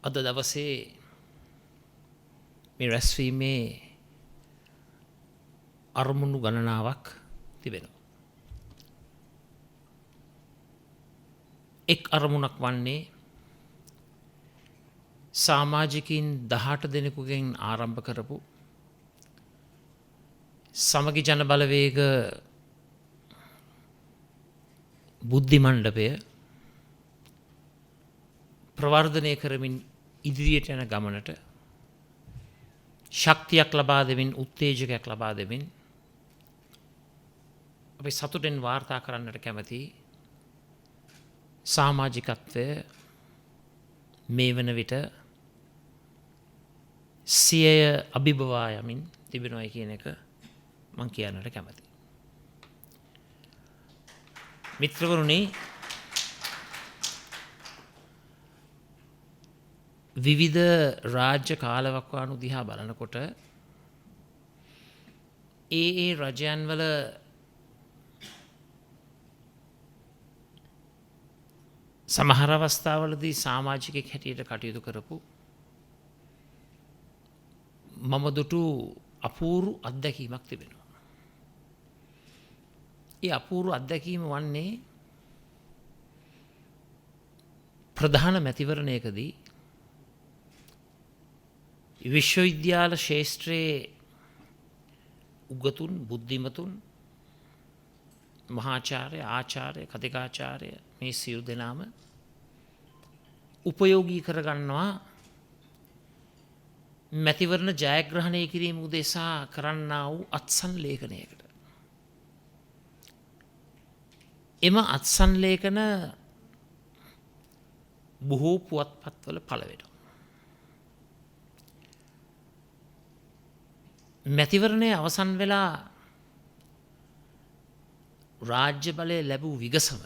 අද දවසේ මේ රැස්වීමේ අරමුණු ගණනාවක් තිබෙනවා. එක් අරමුණක් වන්නේ සමාජිකින් 18 දෙනෙකුගෙන් ආරම්භ කරපු සමගි ජන බලවේග බුද්ධි මණ්ඩපය ප්‍රවර්ධනය කරමින් ඉදිරියට යන ගමනට ශක්තියක් ලබා දෙමින් උත්තේජකයක් ලබා දෙමින් අපි සතුටෙන් වාර්තා කරන්නට කැමති සමාජිකත්වය මේ වන විට සියය අභිබවා යමින් තිබෙනවයි කියන එක මං කියන්නට කැමති. මිත්‍රවරුනි, විවිධ රාජ්‍ය කාලවකවානු දිහා බලනකොට ඒ රජයන් වල සමහර අවස්ථාවලදී සමාජිකයෙක් හැටියට කටයුතු කරපු මම දුටු අපූර්ව අත්දැකීමක් තිබෙනවා. ඒ අපූර්ව අත්දැකීම වන්නේ ප්‍රධාන මැතිවරණයකදී විශ්වවිද්‍යාල ශේෂ්ත්‍රයේ උගතුන් බුද්ධිමතුන් මහාචාර්ය ආචාර්ය කතිකාචාර්ය මේ සියලු දෙනාම උපයෝගී කරගන්නවා මැතිවරණ ජයග්‍රහණය කිරීම උදෙසා කරන්නා වූ අත්සන්ලේඛනයකට. එම අත්සන්ලේඛන බොහෝ පුවත්පත්වල පළ වෙනවා. මැතිවරණය අවසන් වෙලා රාජ්‍ය බලය ලැබූ විගසම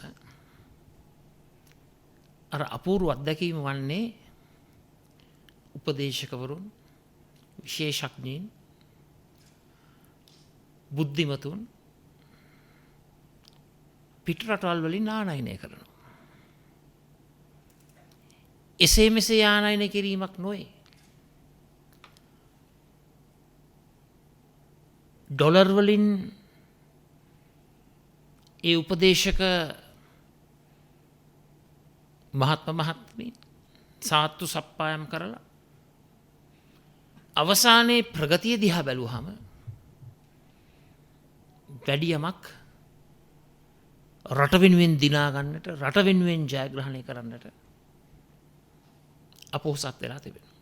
අර අපූර්ව අත්දැකීම වන්නේ උපදේශකවරුන් විශේෂඥයින් බුද්ධිමතුන් පිටරටවල් වලින් ආනයනය කරනවා. එසේ මෙසේ ආනයනය කිරීමක් නොවේ. ඩොලර් වලින් ඒ උපදේශක මහත්ම මහත්මීන් සාත්තු සප්පායම් කරලා අවසානයේ ප්‍රගතිය දිහා බැලුවහම වැඩියමක් රට වෙනුවෙන් දිනා ගන්නට රට වෙනුවෙන් ජයග්‍රහණය කරන්නට අපොහොසත් වෙලා තිබෙනවා.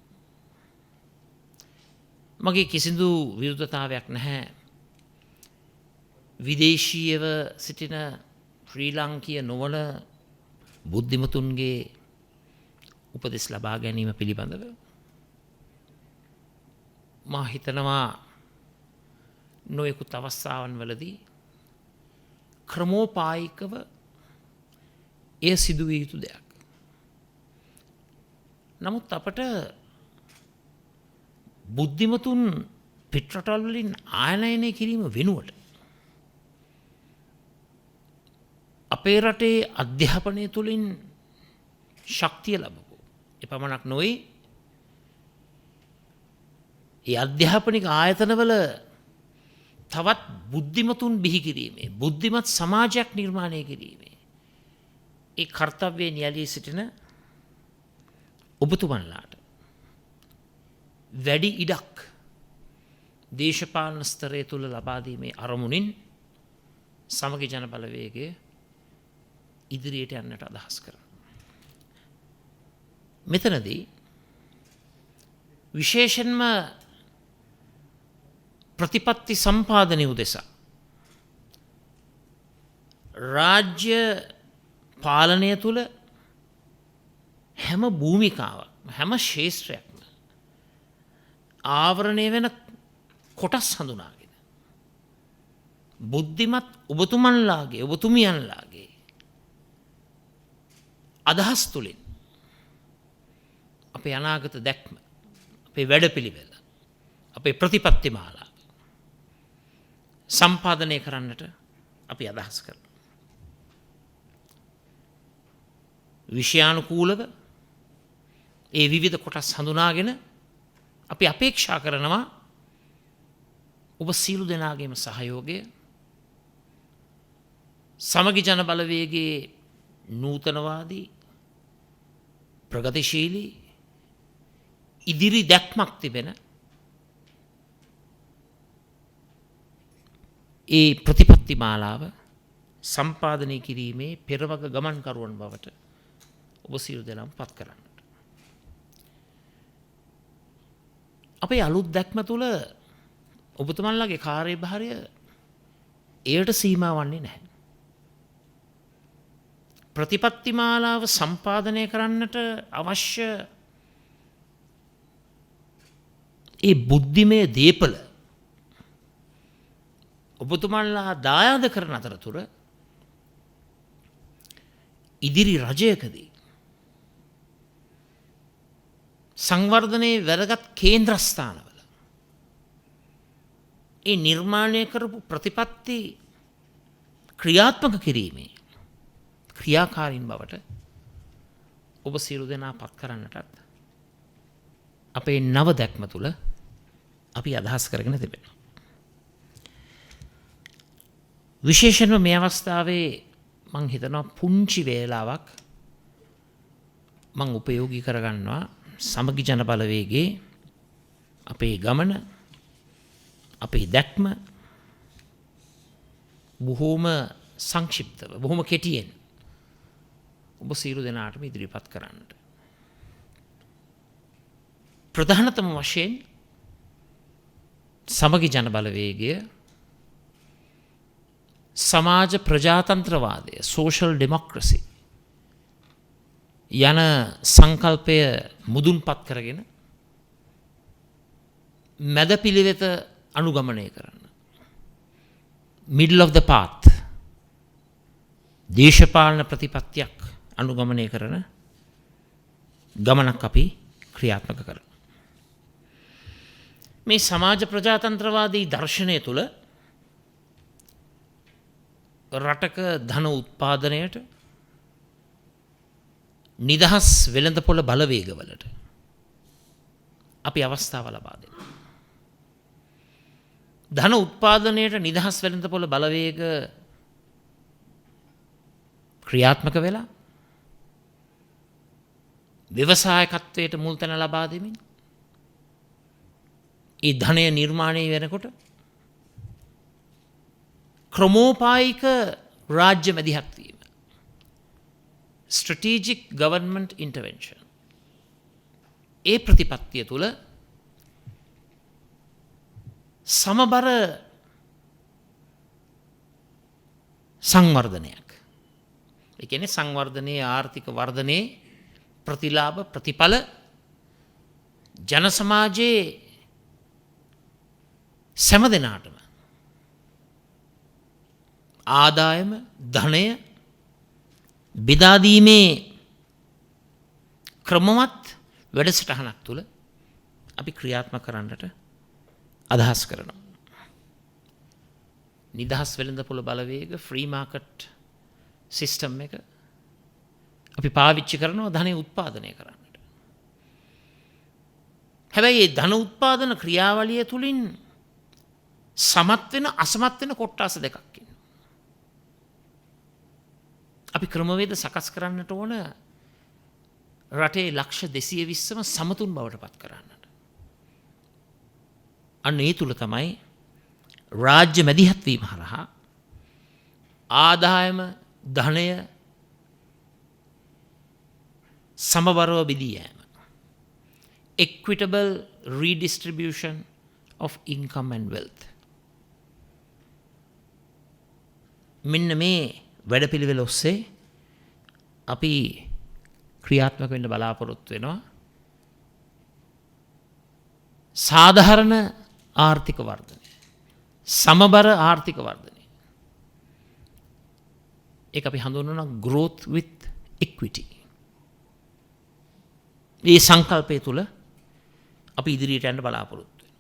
මගේ කිසිදු විරුද්ධතාවයක් නැහැ විදේශීයව සිටින ශ්‍රී ලාංකීය නොවන බුද්ධිමතුන්ගේ උපදෙස් ලබා ගැනීම පිළිබඳව. මා හිතනවා නොයෙකුත් අවස්ථාවන් වලදී ක්‍රමෝපායිකව එය සිදුවිය යුතු දෙයක්. නමුත් අපට බුද්ධිමතුන් පිටරටවල් වලින් ආනයනය කිරීම වෙනුවට අපේ රටේ අධ්‍යාපනය තුළින් ශක්තිය ලැබපු එපමණක් නොවේ ඒ අධ්‍යාපනික ආයතනවල තවත් බුද්ධිමතුන් බිහි කිරීමේ බුද්ධිමත් සමාජයක් නිර්මාණය කිරීමේ ඒ කර්තව්‍යයෙන් යැලී සිටින ඔබතුමන්ලාට වැඩි ඉඩක් දේශපාලන ස්තරය තුළ ලබා දීමේ අරමුණින් සමගි ජන බලවේගය ඉදිරියට යන්නට අදහස් කරනවා. මෙතනදී විශේෂයෙන්ම ප්‍රතිපත්ති සම්පාදනය උදෙසා රාජ්‍ය පාලනය තුළ හැම භූමිකාවක් හැම ශේෂ්ත්‍රයක්ම ආවරණය වෙන කොටස් හඳුනාගෙන බුද්ධිමත් ඔබතුමන්ලාගේ ඔබතුමියන්ලාගේ අදහස් තුළින් අපේ අනාගත දැක්ම අපේ වැඩපිළිවෙල අපේ ප්‍රතිපත්ති මාලා සම්පාදනය කරන්නට අපි අදහස් කරනවා. විෂයානුකූලව ඒ විවිධ කොටස් හඳුනාගෙන අපි අපේක්ෂා කරනවා ඔබ සියලු දෙනාගේම සහයෝගය සමගි ජන බලවේගයේ නූතනවාදී ප්‍රගතිශීලී ඉදිරි දැක්මක් තිබෙන ඒ ප්‍රතිපත්ති මාලාව සම්පාදනය කිරීමේ පෙරවග ගමන්කරුවන් බවට ඔබ සියලු දෙනාම පත් කරන්නට. අපේ අලුත් දැක්ම තුළ ඔබතුමන්ලාගේ කාර්යභාරය එයට සීමා වන්නේ නැහැ. ප්‍රතිපත්ති මාලාව සම්පාදනය කරන්නට අවශ්‍ය ඒ බුද්ධිමය දේපල ඔබතුමන්ලා දායාද කරන අතරතුර ඉදිරි රජයකදී සංවර්ධනයේ වැදගත් කේන්ද්‍රස්ථානවල ඒ නිර්මාණය කරපු ප්‍රතිපත්ති ක්‍රියාත්මක කිරීමේ ක්‍රියාකාරීන් බවට ඔබ සියලු දෙනා පත් කරන්නටත් අපේ නව දැක්ම තුළ අපි අදහස් කරගෙන තිබෙනවා. විශේෂයෙන්ම මේ අවස්ථාවේ මං හිතනවා පුංචි වේලාවක් මං උපයෝගී කරගන්නවා සමගි ජන බලවේගයේ අපේ ගමන අපේ දැක්ම බොහෝම සංක්ෂිප්තව බොහොම කෙටියෙන් ඔබ සියලු දෙනාටම ඉදිරිපත් කරන්නට. ප්‍රධානතම වශයෙන් සමගි ජන බලවේගය සමාජ ප්‍රජාතන්ත්‍රවාදය සෝෂල් ඩෙමොක්‍රසි යන සංකල්පය මුදුන්පත් කරගෙන මැද පිළිවෙත අනුගමනය කරන්න. මිඩල් of the path දේශපාලන ප්‍රතිපත්තියක් අනුගමනය කරන ගමනක් අපි ක්‍රියාත්මක කරන. මේ සමාජ ප්‍රජාතන්ත්‍රවාදී දර්ශනය තුළ රටක ධන උත්පාදනයට නිදහස් වෙළඳපොළ බලවේගවලට අපි අවස්ථාව ලබා දෙනවා. ධන උත්පාදනයට නිදහස් වෙළඳපොළ බලවේග ක්‍රියාත්මක වෙලා ව්‍යවසායකත්වයට මුල් තැන ලබා දෙමින් ඒ ධනය නිර්මාණය වෙනකොට ක්‍රමෝපායික රාජ්‍ය මැදිහත් වීම strategic government intervention ඒ ප්‍රතිපත්තිය තුළ සමබර සංවර්ධනයක්. ඒ කියන්නේ සංවර්ධනයේ ආර්ථික වර්ධනයේ ප්‍රතිලාභ ප්‍රතිඵල ජන සමාජයේ සෑම දෙනාටම ආදායම ධනය බෙදා දීමේ ක්‍රමවත් වැඩසටහනක් තුළ අපි ක්‍රියාත්මක කරන්නට අදහස් කරනවා. නිදහස් වෙළඳපොළ බලවේග ෆ්‍රී මාකට් සිස්ටම් එක අපි පාවිච්චි කරනවා ධනය උත්පාදනය කරන්නට. හැබැයි මේ ධන උත්පාදන ක්‍රියාවලිය තුළින් සමත් වෙන අසමත් වෙන කොට්ටාස දෙකක් ඉන්නවා. අපි ක්‍රමවේද සකස් කරන්නට ඕන රටේ ලක්ෂ 220ම සමතුන් බවට පත් කරන්නට. අන්න ඒ තුල තමයි රාජ්‍ය මැදිහත් වීම හරහා ආදායම ධනය සමබරව බෙදී යෑම. equitable redistribution of income and wealth. මෙන්න මේ වැඩපිළිවෙල ඔස්සේ අපි ක්‍රියාත්මක වෙන්න බලාපොරොත්තු වෙනවා. සාධාරණ ආර්ථික වර්ධනය, සමබර ආර්ථික වර්ධනය. ඒක අපි හඳුන්වනවා growth with equity. මේ සංකල්පය තුළ අපි ඉදිරියට යන්න බලාපොරොත්තු වෙනවා.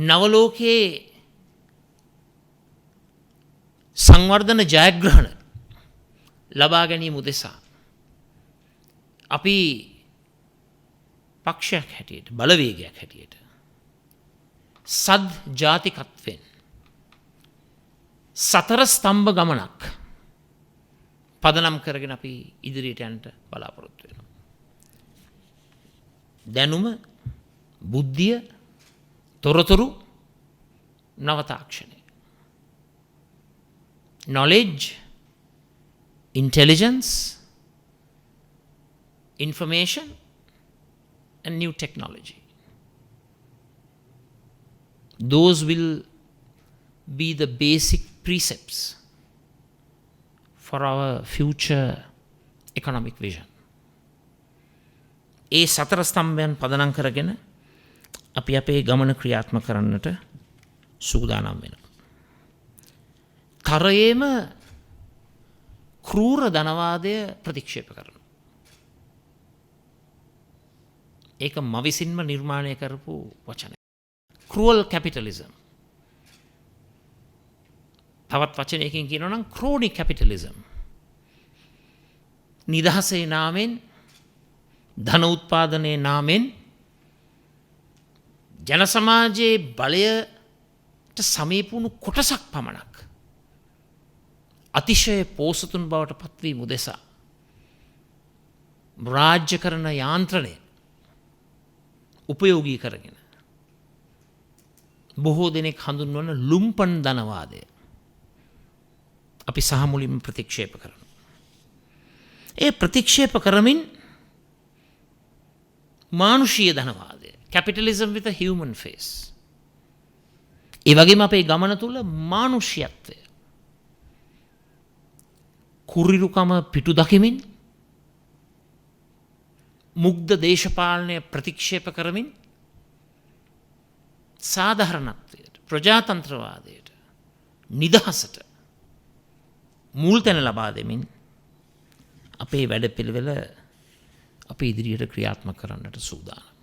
නවලෝකයේ සංවර්ධන ජයග්‍රහණ ලබා ගැනීම උදෙසා අපි පක්ෂයක් හැටියට බලවේගයක් හැටියට සද් ජාතිකත්වෙන් සතර ස්තම්භ ගමනක් පදනම් කරගෙන අපි ඉදිරියට යන්න බලාපොරොත්තු වෙනවා. දැනුම, බුද්ධිය, තොරතුරු, නව තාක්ෂණය. Knowledge, intelligence, information and new technology. Those will be the basic precepts for our future economic vision. ඒ සතර ස්තම්භයන් පදනම් කරගෙන අපි අපේ ගමන ක්‍රියාත්මක කරන්නට සූදානම් වෙනවා. තරයේම ක්‍රූර ධනවාදය ප්‍රතික්ෂේප කරනවා. ඒක මවිසින්ම නිර්මාණය කරපු වචනය. cruel capitalism. තවත් වචනයකින් කියනවා නම් crony capitalism. නිදහසේ නාමෙන්, ධන උත්පාදනයේ නාමෙන් ජන සමාජයේ බලයට සමීප වුණු කොටසක් පමණක් අතිශය පෝසතුන් බවට පත්වීම උදෙසා රාජ්‍ය කරන යාන්ත්‍රණය උපයෝගී කරගෙන බොහෝ දෙනෙක් හඳුන්වන ලුම්පන් ධනවාදය අපි සහ මුලින්ම ප්‍රතික්ෂේප කරනවා. ඒ ප්‍රතික්ෂේප කරමින් මානුෂීය ධනවාදය, capitalism with a human face. ඒ වගේම අපේ ගමන තුල මානුෂ්‍යත්වය කුරිරුකම පිටු දකිමින් මුග්ධ දේශපාලනය ප්‍රතික්ෂේප කරමින් සාධාරණත්වයට, ප්‍රජාතන්ත්‍රවාදයට, නිදහසට මුල් තැන ලබා දෙමින් අපේ වැඩපිළිවෙල අපි ඉදිරියට ක්‍රියාත්මක කරන්නට සූදානම්.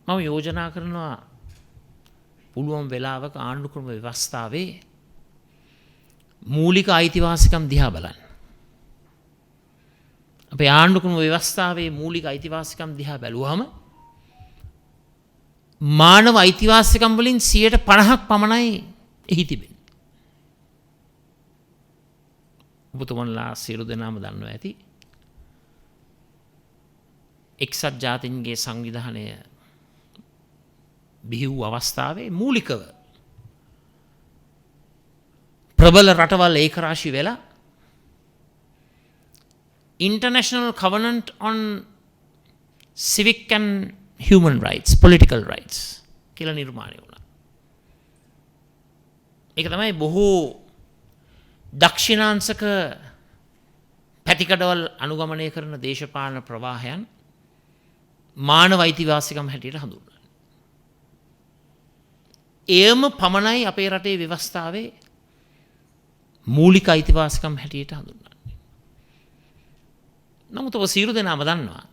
මම යෝජනා කරනවා පුළුවන් වෙලාවක ආණ්ඩුක්‍රම ව්‍යවස්ථාවේ මූලික අයිතිවාසිකම් දිහා බලන්න. අපේ ආණ්ඩුක්‍රම ව්‍යවස්ථාවේ මූලික අයිතිවාසිකම් දිහා බැලුවහම මානව අයිතිවාසිකම් වලින් 50% පමණයි එහි තිබෙන්නේ. ඔබතුමන්ලා සියලු දෙනාම දන්නවා ඇති. එක්සත් ජාතීන්ගේ සංවිධානය බිහි වූ අවස්ථාවේ මූලිකව ප්‍රබල රටවල් ඒකරාශී වෙලා International Covenant on Civic and Human Rights, Political Rights කියලා නිර්මාණය වුණා. ඒක තමයි බොහෝ දක්ෂිණාංශක පැතිකඩවල් අනුගමනය කරන දේශපාලන ප්‍රවාහයන් මානව අයිතිවාසිකම් හැටියට හඳුන්වනවා. එයම පමණයි අපේ රටේ ව්‍යවස්ථාවේ මූලික අයිතිවාසිකම් හැටියට හඳුන්වන්නේ. නමුත් ඔබ සියලු දෙනාම දන්නවා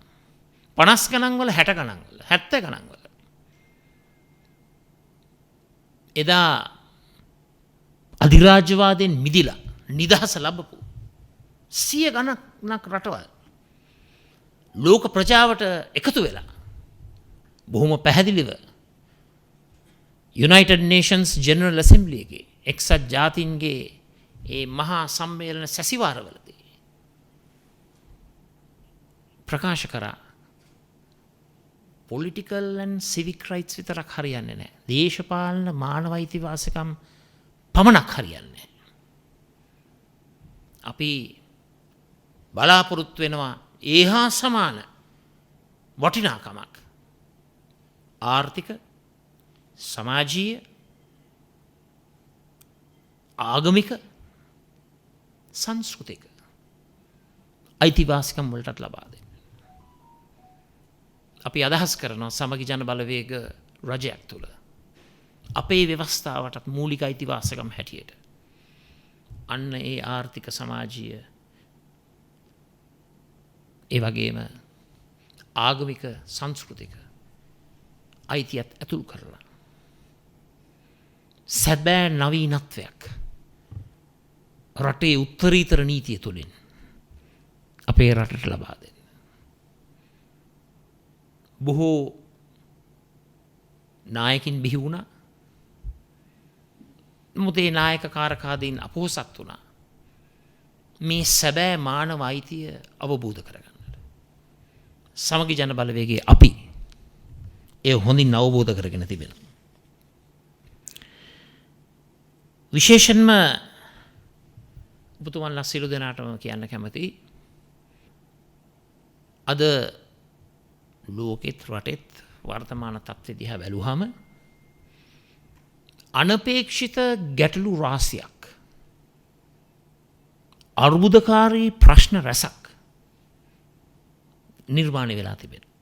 50 ගණන් වල 60 ගණන් වල 70 ගණන් වල එදා අධිරාජ්‍යවාදයෙන් මිදිලා නිදහස ලැබපු 100 ගණනක් රටවල් ලෝක ප්‍රජාවට එකතු වෙලා බොහොම පැහැදිලිව United Nations General Assembly එකේ එක්සත් ජාතීන්ගේ ඒ මහා සම්මේලන සැසිවාරවලදී ප්‍රකාශ කරා political and civic rights විතරක් හරියන්නේ නැහැ. දේශපාලන මානව අයිතිවාසිකම් පමණක් හරියන්නේ නැහැ. අපි බලාපොරොත්තු වෙනවා ඒහා සමාන වටිනාකමක් ආර්ථික, සමාජීය, ආගමික, සංස්කෘතික අයිතිවාසිකම් වලට ලබා දෙන්න. අපි අදහස් කරනවා සමගි ජන බලවේග රජයක් තුළ අපේ ව්‍යවස්ථාවටත් මූලික අයිතිවාසිකම් හැටියට අන්න ඒ ආර්ථික, සමාජීය, ඒ වගේම ආගමික, සංස්කෘතික අයිතියත් ඇතුල් කරලා සැබෑ නවීනත්වයක් රටේ උත්තරීතර නීතිය තුළින් අපේ රටට ලබා දෙන්න. බොහෝ නායකින් බිහි වුණා. නමුත් ඒ නායක කාරකාදීන් අපොහොසත් වුණා. මේ සැබෑ මානව අයිතිය අවබෝධ කරගන්නට. සමගි ජන බලවේගයේ අපි ඒ හොඳින් අවබෝධ කරගෙන තිබෙනවා. විශේෂයෙන්ම ඔබතුමන්ලා සියලු දෙනාටම කියන්න කැමතියි. අද ලෝකෙත් රටෙත් වර්තමාන තත්ත්වය දිහා බැලුවහම අනපේක්ෂිත ගැටලු රාශියක්, අර්බුදකාරී ප්‍රශ්න රැසක් නිර්මාණය වෙලා තිබෙනවා.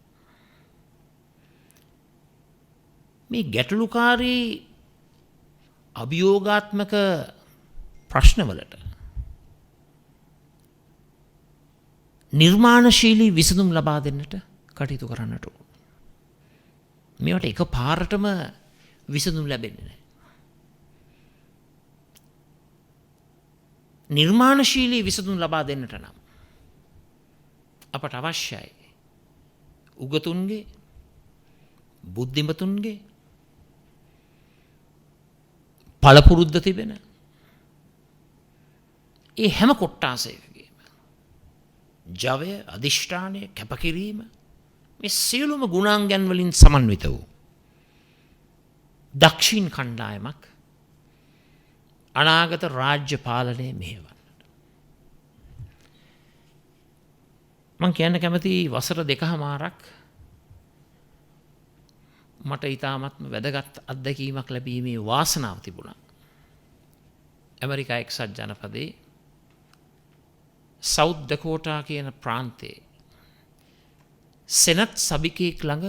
මේ ගැටලුකාරී අභියෝගාත්මක ප්‍රශ්නවලට නිර්මාණශීලී විසඳුම් ලබා දෙන්නට කටයුතු කරන්නට ඕන. මේවට එක පාරටම විසඳුම් ලැබෙන්නේ නැහැ. නිර්මාණශීලී විසඳුම් ලබා දෙන්නට නම් අපට අවශ්‍යයි උගතුන්ගේ, බුද්ධිමතුන්ගේ පළපුරුද්ද තිබෙන ඒ හැම කොට්ටාසයකගේම ජවය, අධිෂ්ඨානය, කැපකිරීම, මේ සියලුම ගුණාංගයන් වලින් සමන්විත වූ දක්ෂින් කණ්ඩායමක් අනාගත රාජ්‍ය පාලනය මෙහෙවන්නට. මං කියන්න කැමති වසර 2.5ක් මට ඉතාමත්ම වැදගත් අත්දැකීමක් ලැබීමේ වාසනාව තිබුණා. ඇමරිකා එක්සත් ජනපදයේ සවුත් ඩකෝටා කියන ප්‍රාන්තයේ සෙනට් සභිකයෙක් ළඟ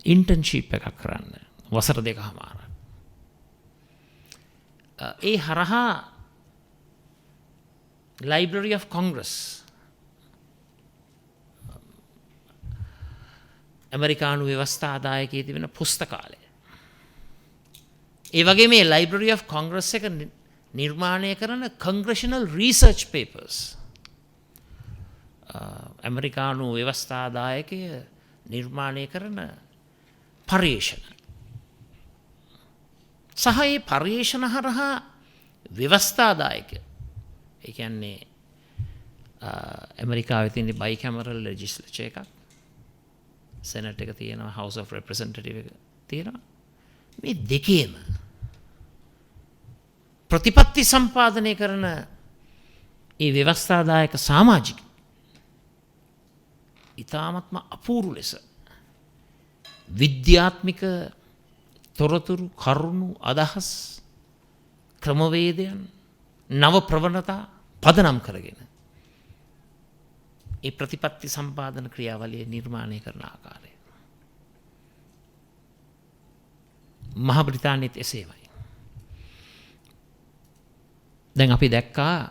ඉන්ටර්න්ෂිප් එකක් කරන්න වසර 2.5ක්. ඒ හරහා Library of Congress ඇමරිකානු ව්‍යවස්ථාදායකයේ තිබෙන පුස්තකාලය, ඒ වගේ මේ Library of Congress එක නිර්මාණය කරන Congressional Research Papers, ඇමරිකානු ව්‍යවස්ථාදායකය නිර්මාණය කරන පර්යේෂණ සහ ඒ පර්යේෂණ හරහා ව්‍යවස්ථාදායක, ඒ කියන්නේ ඇමරිකාවේ තියෙන බයිකැමරල් ලෙජිස්ලේචර් එකක්, සෙනට් එක තියෙනවා, House of Representative එක තියෙනවා. මේ දෙකේම ප්‍රතිපත්ති සම්පාදනය කරන ඒ ව්‍යවස්ථාදායක සමාජික ඉතාමත්ම අපූර්ව ලෙස විද්‍යාත්මික තොරතුරු, කරුණු, අදහස්, ක්‍රමවේදයන්, නව ප්‍රවණතා පදනම් කරගෙන ඒ ප්‍රතිපත්ති සම්පාදන ක්‍රියාවලිය නිර්මාණය කරන ආකාරය. මහා බ්‍රිතාන්‍යයේත් එසේමයි. දැන් අපි දැක්කා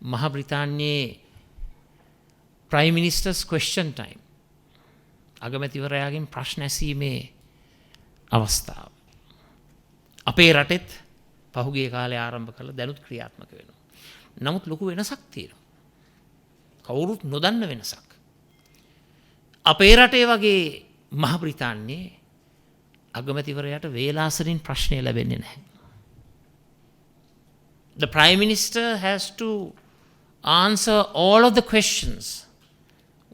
මහා බ්‍රිතාන්‍යයේ Prime Minister's question time, අගමැතිවරයාගෙන් ප්‍රශ්න ඇසීමේ අවස්ථාව. අපේ රටෙත් පහුගිය කාලේ ආරම්භ කළ දැනුත් ක්‍රියාත්මක වෙනවා. නමුත් ලොකු වෙනසක් තියෙනවා. කවුරුත් නොදන්න වෙනසක්. අපේ රටේ වගේ මහ බ්‍රිතාන්‍යයේ අගමැතිවරයාට වේලාසරින් ප්‍රශ්නය ලැබෙන්නේ නැහැ. The Prime Minister has to answer all of the questions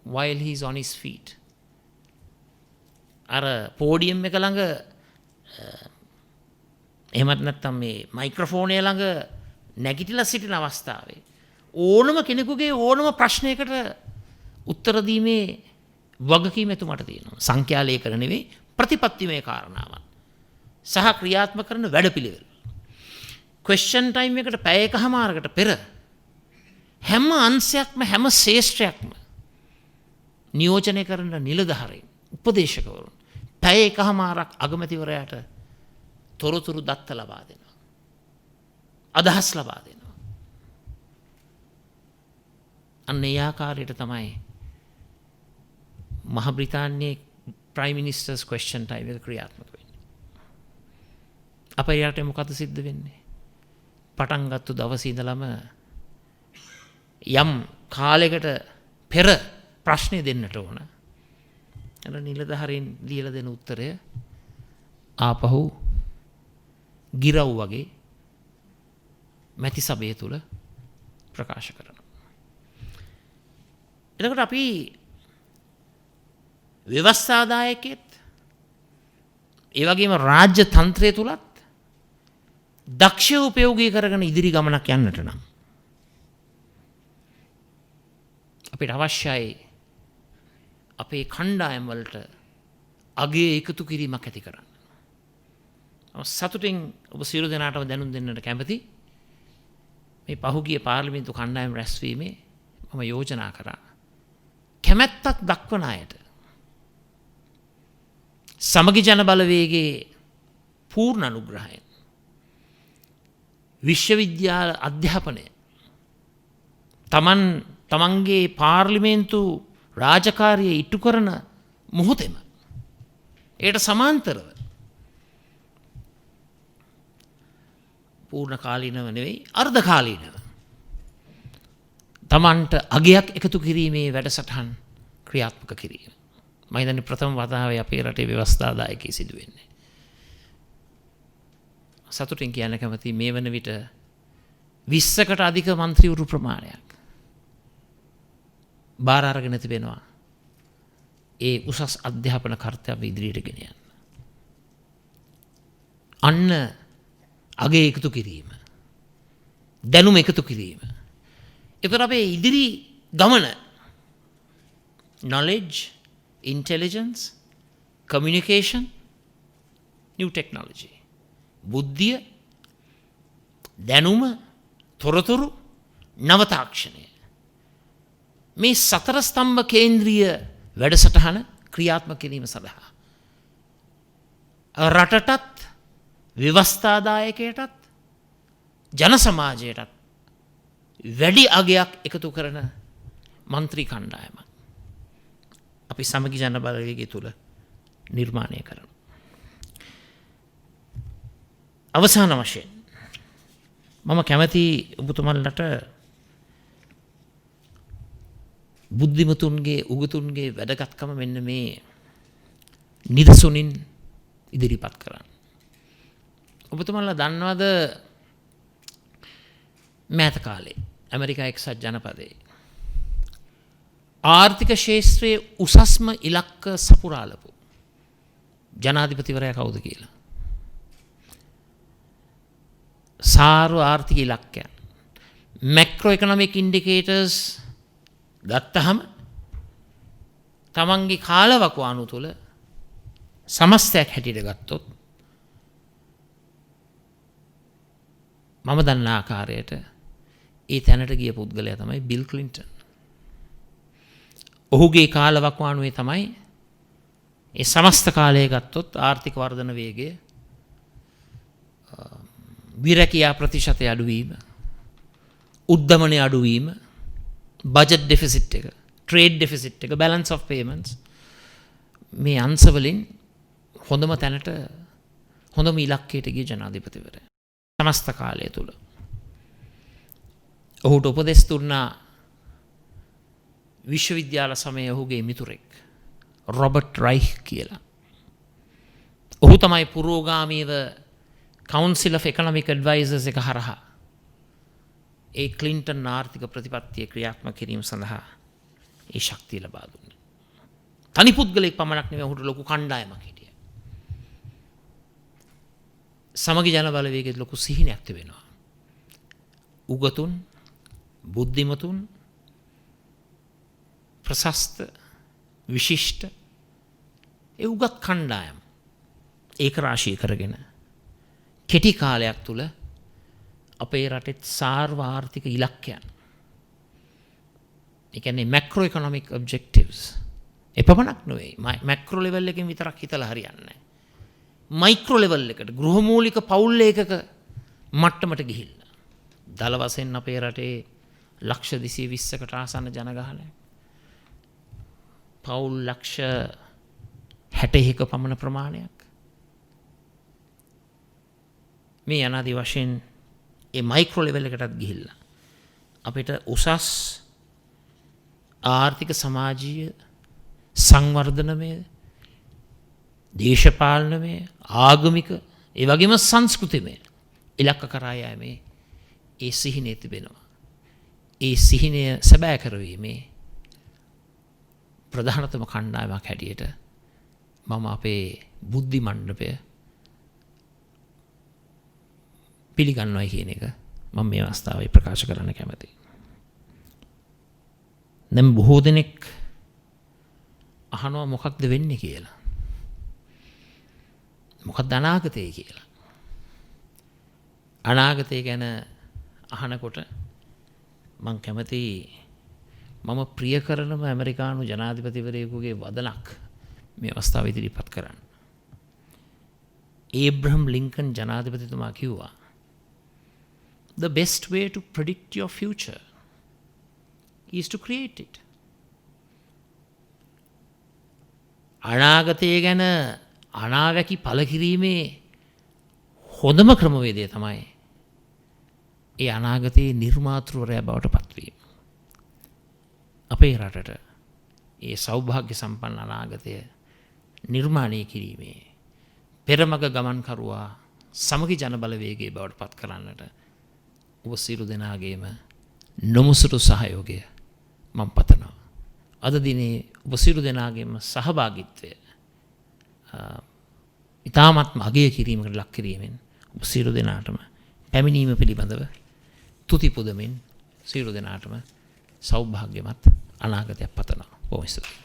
while he is on his feet. අර පෝඩියම් එක ළඟ එහෙමත් නැත්නම් මේ මයික්‍රොෆෝනය ළඟ නැගිටලා සිටින අවස්ථාවේ ඕනම කෙනෙකුගේ ඕනම ප්‍රශ්නයකට උත්තර දීමේ වගකීම එතුමාට තියෙනවා. සංඛ්‍යා ලේඛන නෙවෙයි, ප්‍රතිපත්තිමය කාරණාවන් සහ ක්‍රියාත්මක කරන වැඩපිළිවෙල. ක්වෙස්චන් ටයිම් එකට පැය එකමාරකට පෙර හැම අංශයක්ම, හැම ශේෂ්ත්‍රයක්ම නියෝජනය කරන නිලධාරීන්, උපදේශකවරුන් පැය එකමාරක් අගමැතිවරයාට තොරතුරු දත්ත ලබා දෙනවා, අදහස් ලබා දෙනවා. අන්න ඒ ආකාරයට තමයි මහ බ්‍රිතාන්‍යයේ Prime Minister's question time එක ක්‍රියාත්මක වෙන්නේ. අපේ රටේ මොකද සිද්ධ වෙන්නේ? පටන් ගත්ත දවසේ ඉඳලම යම් කාලයකට පෙර ප්‍රශ්නේ දෙන්නට ඕන. අර නිලධාරීන් දීලා දෙන උත්තරය ආපහු ගිරව් වගේ මැති සභය තුල ප්‍රකාශ කරනවා. එතකොට අපි ව්‍යවස්ථාදායකයෙක් ඒ වගේම රාජ්‍ය තන්ත්‍රය තුලත් දක්ෂ උපයෝගී කරගෙන ඉදිරි ගමනක් යන්නට නම් අපිට අවශ්‍යයි අපේ කණ්ඩායම් වලට අගේ එකතු කිරීමක් ඇති කරන්න. සතුටින් ඔබ සියලු දෙනාටම දැනුම් දෙන්නට කැමති මේ පහුගිය පාර්ලිමේන්තු කණ්ඩායම් රැස්වීමේ මම යෝජනා කරා කැමැත්තක් දක්වන අයට සමගි ජන බලවේගයේ පූර්ණ අනුග්‍රහයෙන් විශ්වවිද්‍යාල අධ්‍යාපනය තමන්ගේ පාර්ලිමේන්තු රාජකාරිය ඉටු කරන මොහොතෙම ඒට සමාන්තරව පූර්ණ කාලීනව නෙවෙයි අර්ධ කාලීනව තමන්ට අගයක් එකතු කිරීමේ වැඩසටහන් ක්‍රියාත්මක කිරීම. මම හිතන්නේ ප්‍රථම වතාවේ අපේ රටේ ව්‍යවස්ථාදායකයෙ සිදු වෙන්නේ. සතුටින් කියන්න කැමති මේ වන විට 20කට අධික മന്ത്രിවරු ප්‍රමාණයක් බාර අරගෙන තිබෙනවා ඒ උසස් අධ්‍යාපන කර්තව්‍ය ඉදිරියට ගෙන යන්න. අන්න අගේ එකතු කිරීම, දැනුම එකතු කිරීම. ඒතර අපේ ඉදිරි ගමන knowledge, intelligence, communication, new technology. බුද්ධිය, දැනුම, තොරතුරු, නව තාක්ෂණය. මේ සතර ස්තම්භ කේන්ද්‍රීය වැඩසටහන ක්‍රියාත්මක කිරීම සඳහා රටටත් ව්‍යවස්ථාදායකයටත් ජන සමාජයටත් වැඩි අගයක් එකතු කරන මන්ත්‍රී කණ්ඩායමක් අපි සමගි ජන බලවේගය තුල නිර්මාණය කරනවා. අවසාන වශයෙන් මම කැමති ඔබතුමන්ලට බුද්ධිමතුන්ගේ උගතුන්ගේ වැදගත්කම මෙන්න මේ නිදසුනින් ඉදිරිපත් කරන්න. ඔබතුමන්ලා දන්නවද මෑත කාලේ ඇමරිකා එක්සත් ජනපදයේ ආර්ථික ශාස්ත්‍රයේ උසස්ම ඉලක්ක සපුරාලපු ජනාධිපතිවරයා කවුද කියලා? සාර්ව ආර්ථික ඉලක්කයන් මැක්‍රෝ ඉකොනොමික් ඉන්ඩිකේටර්ස් ගත්තහම තමන්ගේ කාලවකවානු තුළ සමස්තයක් හැටියට ගත්තොත් මම දන්න ආකාරයට ඒ තැනට ගිය පුද්ගලයා තමයි බිල් ක්ලින්ටන්. ඔහුගේ කාලවකවානුවේ තමයි ඒ සමස්ත කාලය ගත්තොත් ආර්ථික වර්ධන වේගය විරැකියා ප්‍රතිශතය අඩුවීම, උද්දමනය අඩුවීම, බජට් ඩෙෆිසිට් එක, ට්‍රේඩ් ඩෙෆිසිට් එක, බැලන්ස් ඔෆ් පේමන්ට්ස් මේ අංශවලින් හොඳම තැනට හොඳම ඉලක්කයට ගිය ජනාධිපතිවරයා සමස්ත කාලය තුල. ඔහුට උපදෙස් දුන්නා විශ්වවිද්‍යාල සමයේ ඔහුගේ මිතුරෙක් රොබර්ට් රයිහ් කියලා. ඔහු තමයි පුරෝගාමීව කවුන්සිල් ඔෆ් ඉකොනොමික් ඇඩ්වයිසර්ස් එක හරහා ඒ ක්ලින්ටන් ආර්ථික ප්‍රතිපත්තිය ක්‍රියාත්මක කිරීම සඳහා ඒ ශක්තිය ලබා දුන්නා. තනි පුද්ගලෙක් පමණක් නෙවෙයි ඔහුට ලොකු කණ්ඩායමක් හිටියා. සමගි ජන බලවේගයේ ලොකු සිහිනයක් තිබෙනවා. උගතුන්, බුද්ධිමතුන්, ප්‍රශස්ත, විශිෂ්ට ඒ උගත් කණ්ඩායම් ඒක රාශී කරගෙන කෙටි කාලයක් තුල අපේ රටේ සාර්ව ආර්ථික ඉලක්කයන් ඒ කියන්නේ මැක්‍රෝ ඉකොනොමික් ඔබ්ජෙක්ටිව්ස් එපමණක් නෙවෙයි මැක්‍රෝ ලෙවල් එකකින් විතරක් හිතලා හරියන්නේ නැහැ. මයික්‍රෝ ලෙවල් එකට ගෘහමූලික පවුල් ඒකක මට්ටමට ගිහිල්ලා දල වශයෙන් අපේ රටේ ලක්ෂ 220කට ආසන්න ජනගහනයක් පවුල් ලක්ෂ 61ක පමණ ප්‍රමාණයක් මේ අනාදි වශයෙන් ඒ මයික්‍රෝ ලෙවල් එකටත් ගිහිල්ලා අපිට උසස් ආර්ථික සමාජීය සංවර්ධනමය දේශපාලනමය ආගමික ඒ වගේම සංස්කෘතිමය ඉලක්ක කරා යෑමේ ඒ සිහිනය තිබෙනවා. ඒ සිහිනය සැබෑ කරවීමේ ප්‍රධානතම කණ්ඩායමක් හැටියට මම අපේ බුද්ධි මණ්ඩපය පිළිගන්නවයි කියන එක මම මේ අවස්ථාවේ ප්‍රකාශ කරන්න කැමතියි. දැන් බොහෝ දෙනෙක් අහනවා මොකක්ද වෙන්නේ කියලා. මොකක්ද අනාගතය කියලා. අනාගතය ගැන අහනකොට මං කැමතියි මම ප්‍රිය කරනම ඇමරිකානු ජනාධිපතිවරයෙකුගේ වදනක් මේ අවස්ථාව ඉදිරිපත් කරන්න. ඒබ්‍රහම් ලින්කන් ජනාධිපතිතුමා කිව්වා the best way to predict your future is to create it. අනාගතය ගැන අනාවැකි පළ කිරීමේ හොඳම ක්‍රමවේදය තමයි ඒ අනාගතයේ නිර්මාතෘවරයා බවට පත්වීම. අපේ රටට ඒ සෞභාග්‍ය සම්පන්න අනාගතය නිර්මාණය කිරීමේ පෙරමග ගමන්කරුවා සමගි ජනබලවේගයේ බවට පත් කරන්නට ඔබ සියලු දෙනාගේම නොමුසුරු සහයෝගය මම පතනවා. අද දිනේ ඔබ සියලු දෙනාගේම සහභාගීත්වය ඉතාමත්ම අගය කිරීමකට ලක් කිරීමෙන් ඔබ සියලු දෙනාටම පැමිණීම පිළිබඳව තුති පුදමින් සියලු දෙනාටම සෞභාග්‍යමත් අනාගතයක් පතනවා. බොහොම ස්තුතියි.